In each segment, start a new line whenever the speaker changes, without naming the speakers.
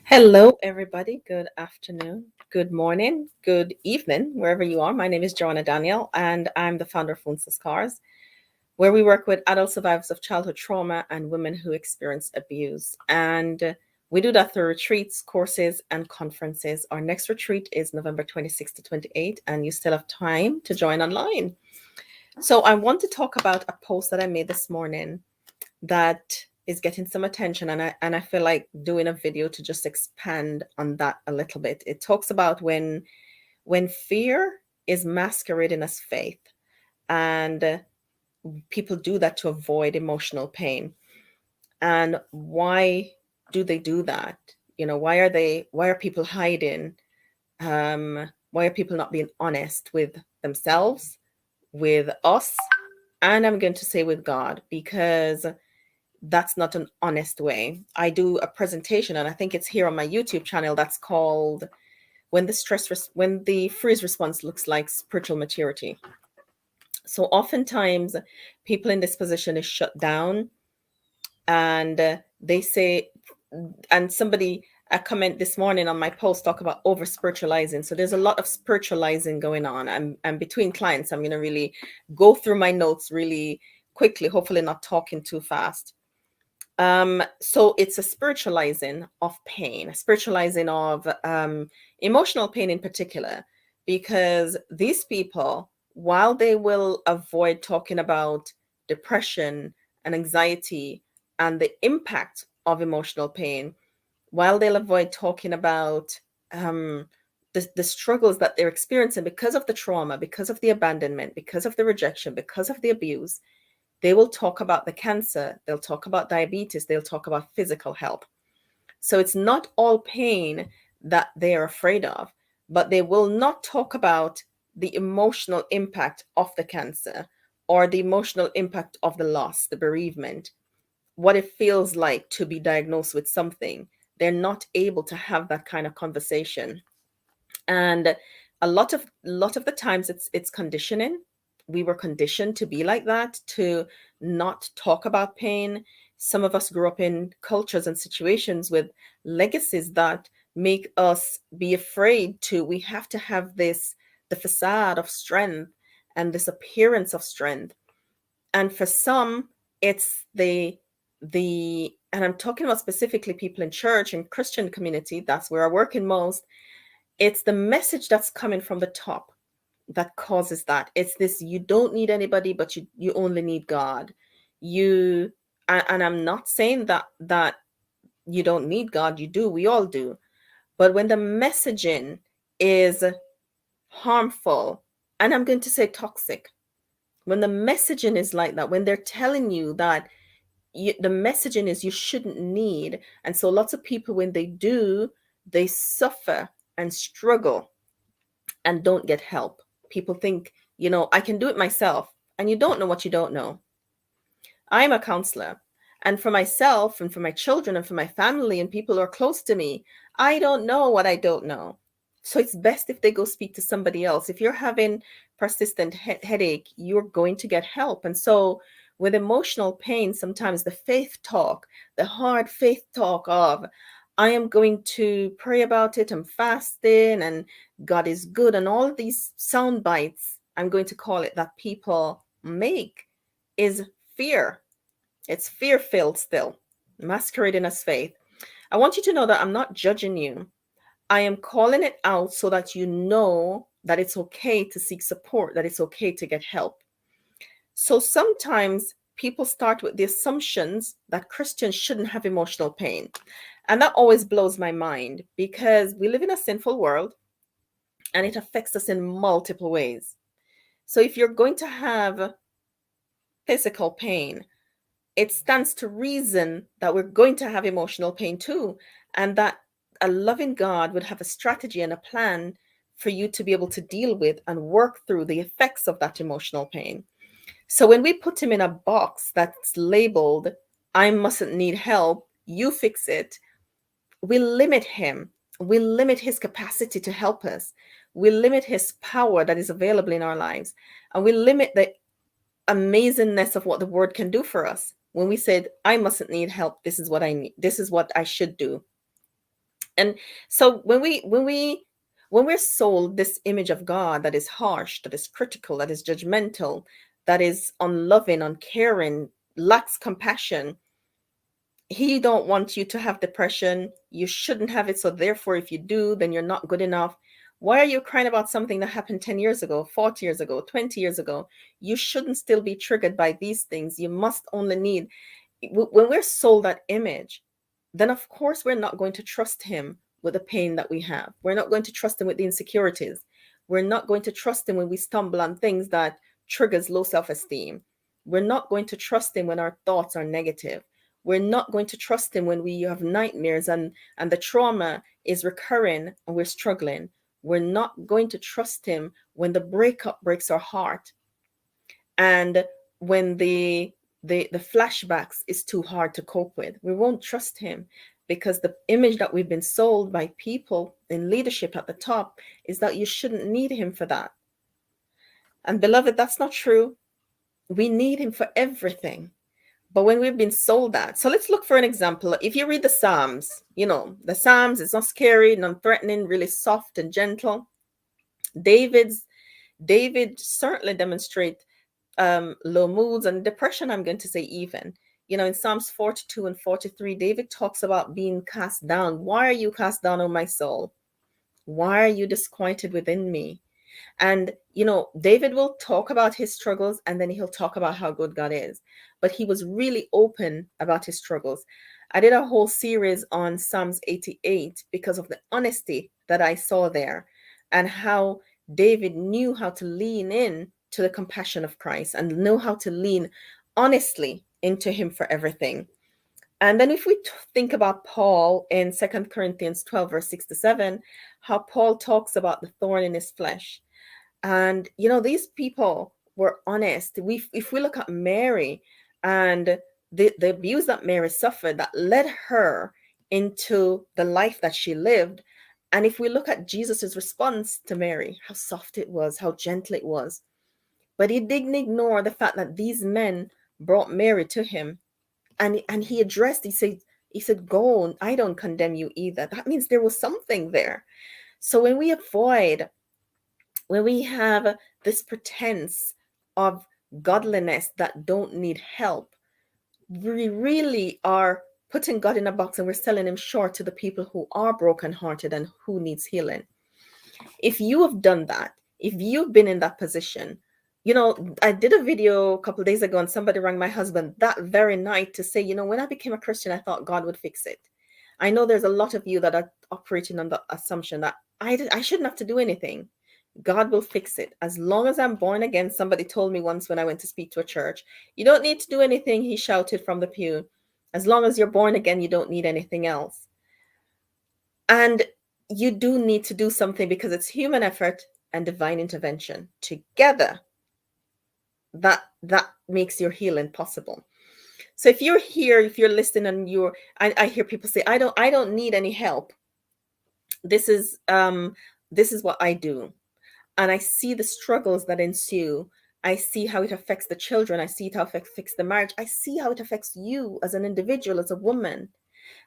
Hello, everybody. Good afternoon, good morning, good evening, wherever you are. My name is Joanna Daniel, and I'm the founder of Phone Cars, where we work with adult survivors of childhood trauma and women who experience abuse. And we do that through retreats, courses, and conferences. Our next retreat is November 26th to 28th, and you still have time to join online. So I want to talk about a post that I made this morning that is getting some attention, and I feel like doing a video to just expand on that a little bit. It talks about when fear is masquerading as faith, and people do that to avoid emotional pain. And why do they do that? Why are people hiding? Why are people not being honest with themselves, with us, and I'm going to say with God, because that's not an honest way. I do a presentation, and I think it's here on my YouTube channel, that's called when the freeze response looks like spiritual maturity. So oftentimes people in this position is shut down, and they say, and somebody, a comment this morning on my post talk about over spiritualizing. So there's a lot of spiritualizing going on, and between clients I'm going to really go through my notes really quickly, hopefully not talking too fast. So it's a spiritualizing of pain, a spiritualizing of emotional pain in particular, because these people, while they will avoid talking about depression and anxiety and the impact of emotional pain, while they'll avoid talking about the struggles that they're experiencing because of the trauma, because of the abandonment, because of the rejection, because of the abuse, they will talk about the cancer, they'll talk about diabetes, they'll talk about physical health. So it's not all pain that they are afraid of, but they will not talk about the emotional impact of the cancer or the emotional impact of the loss, the bereavement, what it feels like to be diagnosed with something. They're not able to have that kind of conversation. And a lot of the times it's conditioning. We were conditioned to be like that, to not talk about pain. Some of us grew up in cultures and situations with legacies that make us be afraid to we have to have the facade of strength and this appearance of strength. And for some, it's the and I'm talking about specifically people in church and Christian community, that's where I work in most. It's the message that's coming from the top that causes that. It's this: you don't need anybody, but you only need God. You and I'm not saying that you don't need God. You do. We all do. But when the messaging is harmful, and I'm going to say toxic, when the messaging is like that, when they're telling you that the messaging is you shouldn't need, and so lots of people, when they do, they suffer and struggle and don't get help. People think, I can do it myself. And you don't know what you don't know. I'm a counselor. And for myself and for my children and for my family and people who are close to me, I don't know what I don't know. So it's best if they go speak to somebody else. If you're having persistent headache, you're going to get help. And so with emotional pain, sometimes the faith talk, the hard faith talk of, I am going to pray about it, I'm fasting, and God is good, and all of these sound bites, I'm going to call it, that people make, is fear. It's fear filled still, masquerading as faith. I want you to know that I'm not judging you. I am calling it out so that you know that it's okay to seek support, that it's okay to get help. So sometimes people start with the assumptions that Christians shouldn't have emotional pain. And that always blows my mind, because we live in a sinful world and it affects us in multiple ways. So if you're going to have physical pain, it stands to reason that we're going to have emotional pain too, and that a loving God would have a strategy and a plan for you to be able to deal with and work through the effects of that emotional pain. So when we put him in a box that's labeled, I mustn't need help, you fix it, we limit him. We limit his capacity to help us. We limit his power that is available in our lives. And we limit the amazingness of what the word can do for us. When we said, I mustn't need help, this is what I need, this is what I should do. And so when we're sold this image of God that is harsh, that is critical, that is judgmental, that is unloving, uncaring, lacks compassion, he don't want you to have depression. You shouldn't have it. So therefore, if you do, then you're not good enough. Why are you crying about something that happened 10 years ago, 40 years ago, 20 years ago? You shouldn't still be triggered by these things. You must only need, when we're sold that image, then of course we're not going to trust him with the pain that we have. We're not going to trust him with the insecurities. We're not going to trust him when we stumble on things that triggers low self-esteem. We're not going to trust him when our thoughts are negative. We're not going to trust him when we have nightmares and the trauma is recurring and we're struggling. We're not going to trust him when the breakup breaks our heart and when the flashbacks is too hard to cope with. We won't trust him because the image that we've been sold by people in leadership at the top is that you shouldn't need him for that. And beloved, that's not true. We need him for everything. But when we've been sold that, so let's look for an example. If you read the Psalms, the Psalms, it's not scary, non-threatening, really soft and gentle. David certainly demonstrate low moods and depression, I'm going to say even. In Psalms 42 and 43, David talks about being cast down. Why are you cast down, O my soul? Why are you disquieted within me? And, David will talk about his struggles and then he'll talk about how good God is. But he was really open about his struggles. I did a whole series on Psalms 88 because of the honesty that I saw there and how David knew how to lean in to the compassion of Christ and know how to lean honestly into him for everything. And then if we think about Paul in 2 Corinthians 12, verse 6 to 7, how Paul talks about the thorn in his flesh. And, these people were honest. If we look at Mary and the abuse that Mary suffered that led her into the life that she lived. And if we look at Jesus's response to Mary, how soft it was, how gentle it was. But he didn't ignore the fact that these men brought Mary to him. And he said, go on, I don't condemn you either. That means there was something there. So when we have this pretense of godliness that don't need help, we really are putting God in a box and we're selling him short to the people who are brokenhearted and who needs healing. If you have done that, if you've been in that position, I did a video a couple of days ago and somebody rang my husband that very night to say, when I became a Christian, I thought God would fix it. I know there's a lot of you that are operating on the assumption that I shouldn't have to do anything. God will fix it. As long as I'm born again, somebody told me once when I went to speak to a church, you don't need to do anything, he shouted from the pew. As long as you're born again, you don't need anything else. And you do need to do something because it's human effort and divine intervention together that makes your healing possible. So if you're here, if you're listening and I hear people say, I don't need any help. This is what I do. And I see the struggles that ensue. I see how it affects the children. I see how it affects the marriage. I see how it affects you as an individual, as a woman.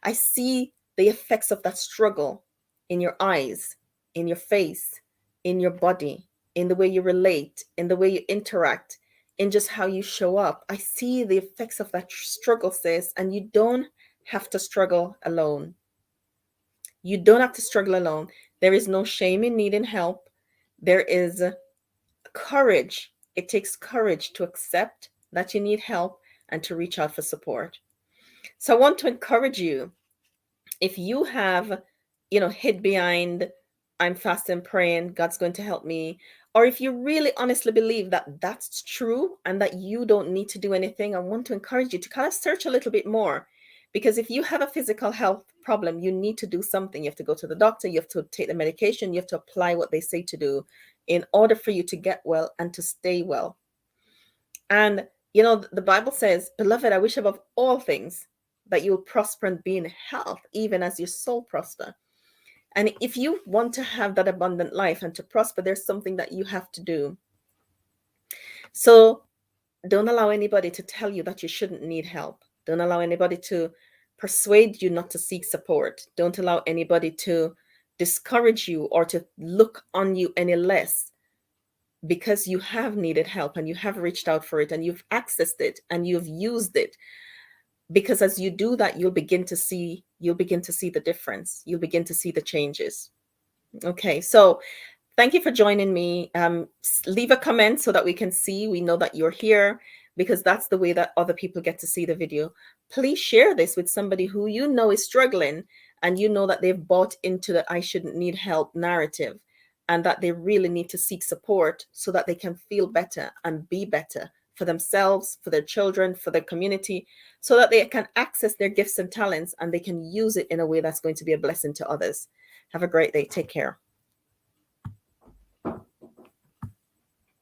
I see the effects of that struggle in your eyes, in your face, in your body, in the way you relate, in the way you interact, in just how you show up. I see the effects of that struggle, sis, and you don't have to struggle alone. You don't have to struggle alone. There is no shame in needing help. There is courage. It takes courage to accept that you need help and to reach out for support. So I want to encourage you, if you have, hid behind, I'm fasting, praying, God's going to help me, or if you really honestly believe that that's true and that you don't need to do anything, I want to encourage you to kind of search a little bit more. Because if you have a physical health problem, you need to do something. You have to go to the doctor, you have to take the medication, you have to apply what they say to do in order for you to get well and to stay well. And, the Bible says, beloved, I wish above all things that you will prosper and be in health, even as your soul prosper. And if you want to have that abundant life and to prosper, there's something that you have to do. So don't allow anybody to tell you that you shouldn't need help. Don't allow anybody to persuade you not to seek support. Don't allow anybody to discourage you or to look on you any less, because you have needed help and you have reached out for it and you've accessed it and you've used it. Because as you do that, you'll begin to see the difference. You'll begin to see the changes. Okay, so thank you for joining me. Leave a comment so that we know that you're here, because that's the way that other people get to see the video. Please share this with somebody who you know is struggling, and you know that they've bought into the "I shouldn't need help" narrative, and that they really need to seek support so that they can feel better and be better for themselves, for their children, for their community, so that they can access their gifts and talents and they can use it in a way that's going to be a blessing to others. Have a great day. Take care.